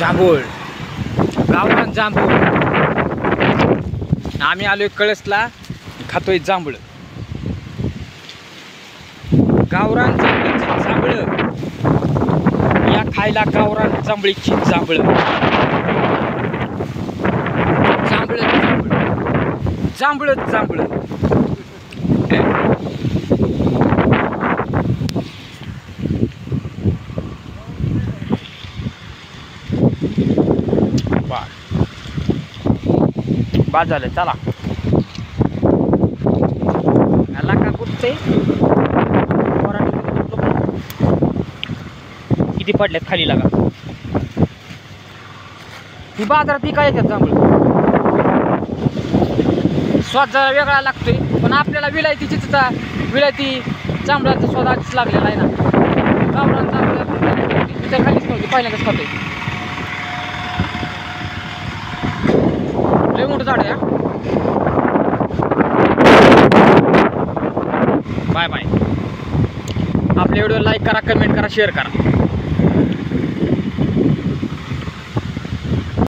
जांभूळ, गावरान जांभूळ. आम्ही आलोय कळसला, खातोय जांभूळ. गावरान जांभळाची जांभळ या खायला, गावरान जांभळीची जांभळ. जांभळ जांभळ जांभळ. बाद झालं, चला. ह्याला का कुठचे किती पडल्यात खाली लागा. ही बाजारात ही काय येतात जांभळ. स्वाद जरा वेगळा लागतोय, पण आपल्याला विलायती जांभळाचा स्वाद आधीच लागलेला आहे ना. गावरान जांभळ तिच्या खालीच नव्हती, पहिल्यांदाच खातोय. लय मोठं झाड आहे. Bye bye. आपल्या व्हिडिओ लाईक करा, कमेंट करा, शेअर करा.